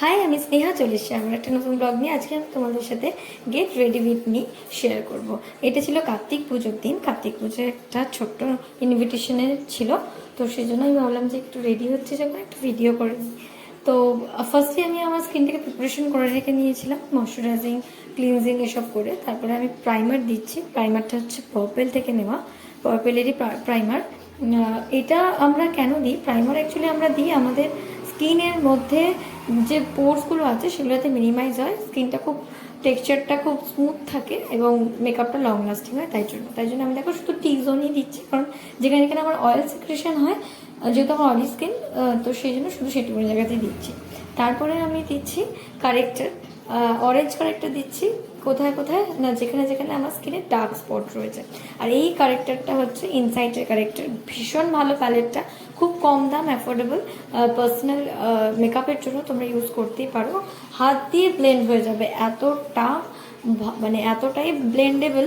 High, আমি স্নেহা চলে এসেছি আমার একটা নতুন ব্লগ নিয়ে। আজকে আমি তোমাদের সাথে get ready with me share করব। এটা ছিল কার্তিক পুজোর দিন। কার্তিক পুজোর একটা ছোট্ট ইনভিটেশনের ছিল, তো সেই জন্য আমি ভাবলাম যে একটু রেডি হচ্ছে যখন একটু ভিডিও করে নিই। তো ফার্স্টে আমি আমার স্কিনটাকে প্রিপারেশন করে রেখে নিয়েছিলাম, ময়শ্চারাইজিং, ক্লিনজিং এসব করে। তারপরে আমি প্রাইমার দিচ্ছি। প্রাইমারটা হচ্ছে পার্পেল থেকে নেওয়া, পার্পেলেরই প্রাইমার। এটা আমরা কেন দিই প্রাইমার? অ্যাকচুয়ালি আমরা দিই আমাদের স্কিনের মধ্যে যে পোর্সগুলো আছে সেগুলোতে মিনিমাইজ হয়, স্কিনটা খুব টেক্সচারটা খুব স্মুথ থাকে এবং মেকআপটা লং লাস্টিং হয়। তাই জন্য আমি দেখো শুধু টি জোনই দিচ্ছি, কারণ যেখানে এখানে আমার অয়েল সিক্রেশন হয়, যেহেতু আমার অয়েলি স্কিন, তো সেই জন্য শুধু সেটুকু জায়গাতেই দিচ্ছি। তারপরে আমি দিচ্ছি কারেক্টার, অরেঞ্জ কারেক্টার দিচ্ছি কোথায় কোথায় না, যেখানে যেখানে আমার স্কিনে ডার্ক স্পট রয়েছে। আর এই কারেক্টারটা হচ্ছে ইনসাইটের কারেক্টার, ভীষণ ভালো প্যালেটটা, খুব কম দাম, অ্যাফোর্ডেবল, পার্সোনাল মেকআপের জন্য তোমরা ইউজ করতেই পারো। হাত দিয়ে ব্লেন্ড হয়ে যাবে, এতটা মানে এতটাই ব্লেন্ডেবল।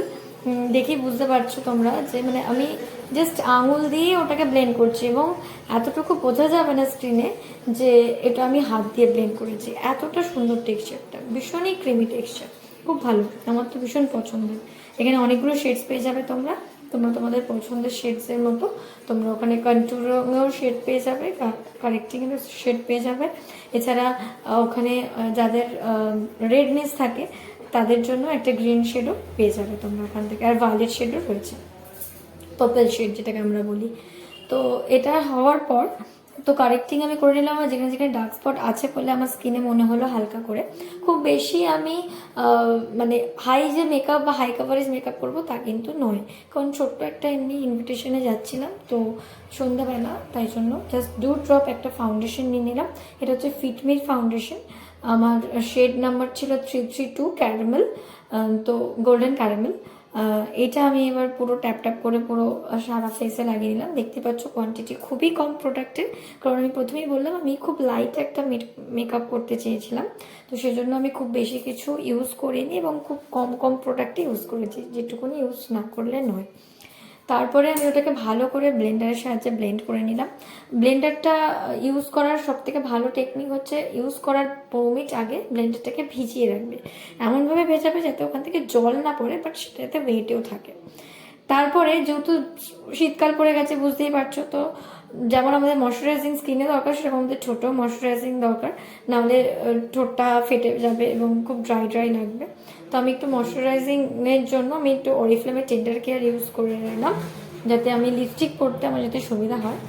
দেখেই বুঝতে পারছো তোমরা যে মানে আমি জাস্ট আঙুল দিয়ে ওটাকে ব্লেন্ড করছি এবং এতটুকু বোঝা যাবে না স্ক্রিনে যে এটা আমি হাত দিয়ে ব্লেন্ড করেছি। এতটা সুন্দর টেক্সচারটা, ভীষণই ক্রিমি টেক্সচার, খুব ভালো, আমার তো ভীষণ পছন্দের। এখানে অনেকগুলো শেডস পেয়ে যাবে তোমরা তোমাদের পছন্দের শেডসের মতো। তোমরা ওখানে কন্ট্যুরিংয়েও শেড পেয়ে যাবে, কারেক্টিংয়েরও শেড পেয়ে যাবে। এছাড়া ওখানে যাদের রেডনেস থাকে তাদের জন্য একটা গ্রিন শেডও পেয়ে যাবে তোমরা ওখান থেকে, আর ভায়োলেট শেডও রয়েছে, পার্পল শেড যেটাকে আমরা বলি। তো এটা হওয়ার পর তো কারেক্টিং আমি করে নিলাম, আর যেখানে যেখানে ডার্ক স্পট আছে বলে আমার স্কিনে মনে হলো হালকা করে। খুব বেশি আমি মানে হাই যে মেকআপ বা হাই কাভারেজ মেকআপ করবো তা কিন্তু নয়, কারণ ছোট্ট একটা এমনি ইনভিটেশনে যাচ্ছিলাম তো সন্ধ্যাবেলা, তাই জন্য জাস্ট ড্রপ একটা ফাউন্ডেশন নিয়ে নিলাম। এটা হচ্ছে ফিটমির ফাউন্ডেশন, আমার শেড নাম্বার ছিল 332 ক্যারামেল, তো গোল্ডেন ক্যারামেল। এটা আমি এবার পুরো ট্যাপ ট্যাপ করে পুরো সারা ফেসে লাগিয়ে নিলাম। দেখতে পাচ্ছ কোয়ান্টিটি খুবই কম প্রোডাক্টের, কারণ আমি প্রথমেই বললাম আমি খুব লাইট একটা মেকআপ করতে চেয়েছিলাম, তো সেজন্য আমি খুব বেশি কিছু ইউজ করিনি এবং খুব কম কম প্রোডাক্টই ইউজ করেছি, যেটুকুনি ইউজ না করলে নয়। তারপরে আমি ওটাকে ভালো করে ব্লেন্ডারের সাহায্যে ব্লেন্ড করে নিলাম। ব্লেন্ডারটা ইউজ করার সব থেকে ভালো টেকনিক হচ্ছে ইউজ করার 2 মিনিট আগে ব্লেন্ডারটাকে ভিজিয়ে রাখবে, এমনভাবে ভেজাবে যাতে ওখান থেকে জল না পড়ে, বাট সেটাতে ওয়েটেও থাকে। তারপরে যেহেতু শীতকাল পড়ে গেছে বুঝতেই পারছো, তো যেমন আমাদের ময়শ্চারাইজিং স্কিনে দরকার সেরকম আমাদের ঠোঁটেও ময়শ্চারাইজিং দরকার, নাহলে ঠোঁটটা ফেটে যাবে এবং খুব ড্রাই ড্রাই লাগবে। তো আমি একটু ময়শ্চারাইজিংয়ের জন্য আমি একটু অরিফ্লেমের টেন্ডার কেয়ার ইউজ করে নিলাম, যাতে আমি লিপস্টিক পরতে আমার যাতে সুবিধা হয়।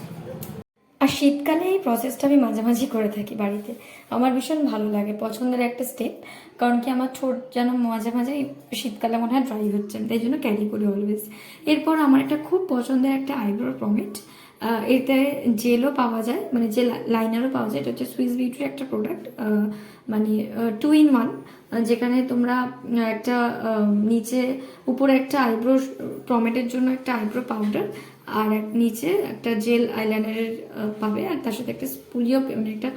আর শীতকালে এই প্রসেসটা আমি মাঝামাঝি করে থাকি বাড়িতে, আমার ভীষণ ভালো লাগে, পছন্দের একটা স্টেপ। কারণ কি আমার ঠোঁট যেন মাঝে মাঝে শীতকালে মনে হয় ড্রাই হচ্ছে, তাই জন্য ক্যারি করি অলওয়েজ। এরপর আমার একটা খুব পছন্দের একটা আইব্রো প্রমিট, এতে জেলও পাওয়া যায়, মানে জেল লাইনারও পাওয়া যায়। এটা হচ্ছে সুইস বিউটির একটা প্রোডাক্ট, মানে 2 in 1, যেখানে তোমরা একটা নিচে উপরে একটা আইব্রো প্রমেটের জন্য একটা আইব্রো পাউডার, আর নিচে একটা জেল আইলাইনারের পাবে, আর তার সাথে একটা স্পুলিও মানে একটা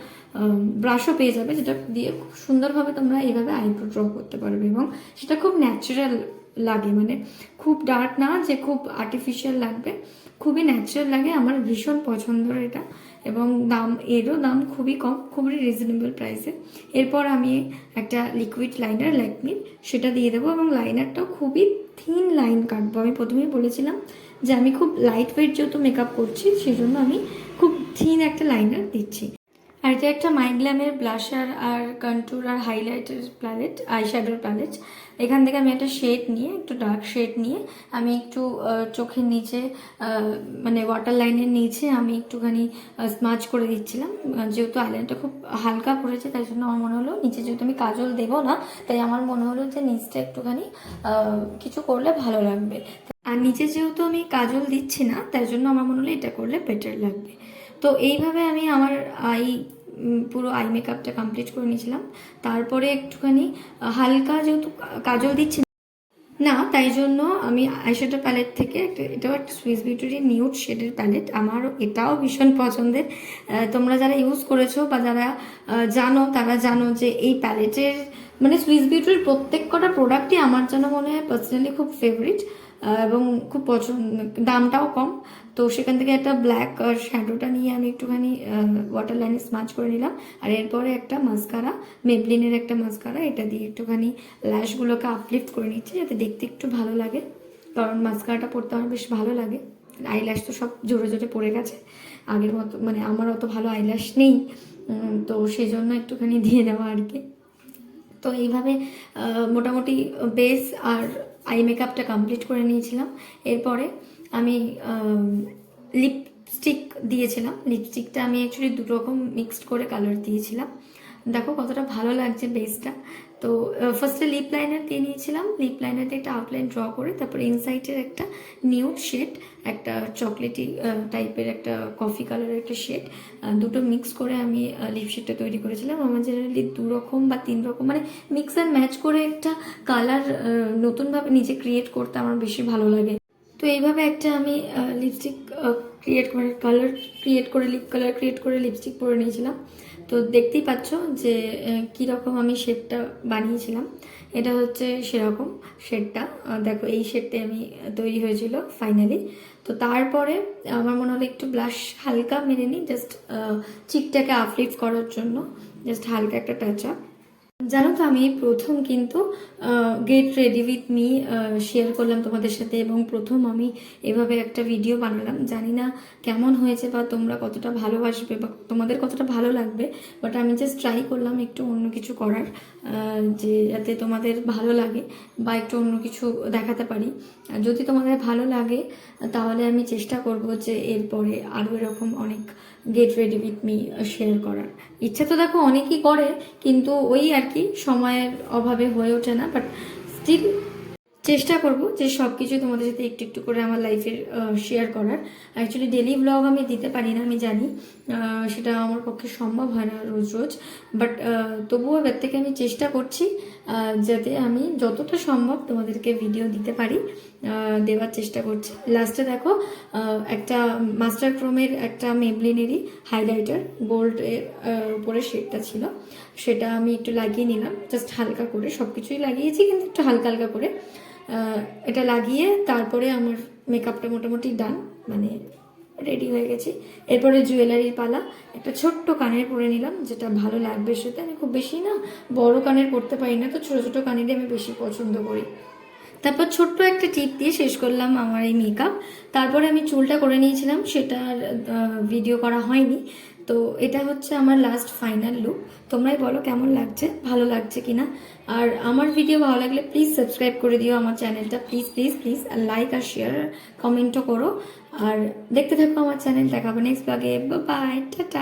ব্রাশও পেয়ে যাবে, যেটা দিয়ে খুব সুন্দরভাবে তোমরা এইভাবে আইব্রো ড্র করতে পারবে এবং সেটা খুব ন্যাচারাল লাগে, মানে খুব ডার্ক না যে খুব আর্টিফিশিয়াল লাগবে, খুবই ন্যাচারাল লাগে। আমার ভীষণ পছন্দের এটা, এবং এরও দাম খুবই কম, খুবই রিজনেবল প্রাইসে। এরপর আমি একটা লিকুইড লাইনার ল্যাকমির সেটা দিয়ে দেবো, এবং লাইনারটাও খুবই থিন লাইন কাটবো। আমি প্রথমেই বলেছিলাম যে আমি খুব লাইট ওয়েট যেহেতু মেকআপ করছি সেই জন্য আমি খুব থিন একটা লাইনার দিচ্ছি। আর এটা একটা মাইগ্ল্যামের ব্লাশার আর কন্ট্যুর আর হাইলাইটের প্যালেট, আইশ্যাডোর প্যালেট। এখান থেকে আমি একটা শেড নিয়ে, একটু ডার্ক শেড নিয়ে আমি একটু চোখের নিচে মানে ওয়াটার লাইনের নিচে আমি একটুখানি স্মাচ করে দিচ্ছিলাম। যেহেতু আইলাইনারটা খুব হালকা পড়েছে তাই জন্য আমার মনে হলো নিচে, যেহেতু আমি কাজল দেবো না, তাই আমার মনে হলো যে নিচটা একটুখানি কিছু করলে ভালো লাগবে। আর নিচে যেহেতু আমি কাজল দিচ্ছি না তাই জন্য আমার মনে হলো এটা করলে বেটার লাগবে। তো এইভাবে আমি আমার পুরো আই মেকআপটা কমপ্লিট করে নিয়েছিলাম। তারপরে একটুখানি হালকা, যেহেতু কাজল দিচ্ছি না তাই জন্য আমি আইশ্যাডো প্যালেট থেকে এটাও একটা সুইস বিউটির নিউড শেডের প্যালেট, আমার এটাও ভীষণ পছন্দের। তোমরা যারা ইউজ করেছো বা যারা জানো তারা জানো যে এই প্যালেটের মানে সুইস বিউটির প্রত্যেক কটা প্রোডাক্টই আমার যেন মনে হয় পার্সোনালি খুব ফেভারিট। এবং খুব পছন্দ, দামটাও কম। তো সেখান থেকে একটা ব্ল্যাক শ্যাডোটা নিয়ে আমি একটুখানি ওয়াটার লাইনে স্মাচ করে নিলাম। আর এরপরে একটা মাস্কারা, মেবলিনের একটা মাস্কারা, এটা দিয়ে একটুখানি ল্যাশগুলোকে আপলিফট করে নিচ্ছি যাতে দেখতে একটু ভালো লাগে, কারণ মাস্কারাটা পরতে আমার বেশ ভালো লাগে। আইল্যাশ তো সব জোরে জোরে পড়ে গেছে, আগের মতো মানে আমার অত ভালো আইল্যাশ নেই, তো সেই জন্য একটুখানি দিয়ে দেওয়া আর কি। তো এইভাবে মোটামুটি বেস আর আই মেকআপটা কমপ্লিট করে নিয়েছিলাম। এরপরে আমি লিপস্টিক দিয়েছিলাম। লিপস্টিকটা আমি অ্যাকচুয়ালি দু রকম মিক্সড করে কালার দিয়েছিলাম। দেখো কতটা ভালো লাগছে বেসটা। তো ফার্স্টে লিপ লাইনার দিয়ে নিয়েছিলাম, লিপ লাইনার দিয়ে একটা আউটলাইন ড্র করে তারপরে ইনসাইডের একটা নিউড শেড, একটা চকলেটি টাইপের একটা কফি কালারের একটা শেড, দুটো মিক্স করে আমি লিপস্টিকটা তৈরি করেছিলাম। আমার জেনারেলি দু রকম বা তিন রকম মানে মিক্স অ্যান্ড ম্যাচ করে একটা কালার নতুনভাবে নিজে ক্রিয়েট করতে আমার বেশি ভালো লাগে। তো এইভাবে একটা আমি লিপস্টিক ক্রিয়েট করে কালার ক্রিয়েট করে লিপ কালার ক্রিয়েট করে লিপস্টিক পরে নিয়েছিলাম। তো দেখতেই পাচ্ছ যে কীরকম আমি শেডটা বানিয়েছিলাম, এটা হচ্ছে সেরকম শেডটা। দেখো এই শেডটাই আমি তৈরি হয়েছিল ফাইনালি। তো তারপরে আমার মনে হলো একটু ব্লাশ হালকা মেরে নিই, জাস্ট চিকটাকে আপলিফট করার জন্য, জাস্ট হালকা একটা টাচ আপ। জানো তো আমি প্রথম কিন্তু get ready with me share করলাম তোমাদের সাথে, এবং প্রথম আমি এভাবে একটা ভিডিও বানালাম। জানি না কেমন হয়েছে বা তোমরা কতটা ভালোবাসবে বা তোমাদের কতটা ভালো লাগবে, বাট আমি জাস্ট ট্রাই করলাম একটু অন্য কিছু করার, যে যাতে তোমাদের ভালো লাগে বা একটু অন্য কিছু দেখাতে পারি। যদি তোমাদের ভালো লাগে তাহলে আমি চেষ্টা করব যে এরপরে আরও এরকম অনেক get ready with me share করার। ইচ্ছা তো দেখো অনেকেই করে, কিন্তু ওই আর কি সময়ের অভাবে হয়ে ওঠে না, বাট স্টিল চেষ্টা করব যে সব কিছু তোমাদের সাথে একটু একটু করে আমার লাইফের শেয়ার করার। অ্যাকচুয়ালি ডেলি ব্লগ আমি দিতে পারি না, আমি জানি সেটা আমার পক্ষে সম্ভব হয় না রোজ রোজ, বাট তবুও এবার থেকে আমি চেষ্টা করছি যাতে আমি যতটা সম্ভব তোমাদেরকে ভিডিও দিতে পারি, দেওয়ার চেষ্টা করছি। লাস্টে দেখো একটা মাস্টার ক্রোমের একটা মেবলিনেরই হাইলাইটার গোল্ডের উপরে শেডটা ছিল, সেটা আমি একটু লাগিয়ে নিলাম জাস্ট হালকা করে। সব কিছুই লাগিয়েছি কিন্তু একটু হালকা হালকা করে এটা লাগিয়ে তারপরে আমার মেকআপটা মোটামুটি ডান, মানে রেডি হয়ে গেছি। এরপরে জুয়েলারির পালা, একটা ছোট্ট কানের পরে নিলাম যেটা ভালো লাগবে সেটা। আমি খুব বেশি না বড় কানের পরতে পারি না, তো ছোটো ছোটো কানেরই আমি বেশি পছন্দ করি। তারপর ছোট্ট একটা টিপ দিয়ে শেষ করলাম আমার এই মেকআপ। তারপরে আমি চুলটা করে নিয়েছিলাম, সেটার ভিডিও করা হয়নি। তো এটা হচ্ছে আমার লাস্ট ফাইনাল লুক। তোমরাই বলো কেমন লাগছে, ভালো লাগছে কিনা। আর আমার ভিডিও ভালো লাগলে প্লিজ সাবস্ক্রাইব করে দিও আমার চ্যানেলটা, প্লিজ প্লিজ প্লিজ। আর লাইক আর শেয়ার কমেন্টও করো, আর দেখতে থাকো আমার চ্যানেল। দেখাবো নেক্সট ব্লগে। Bye, tata.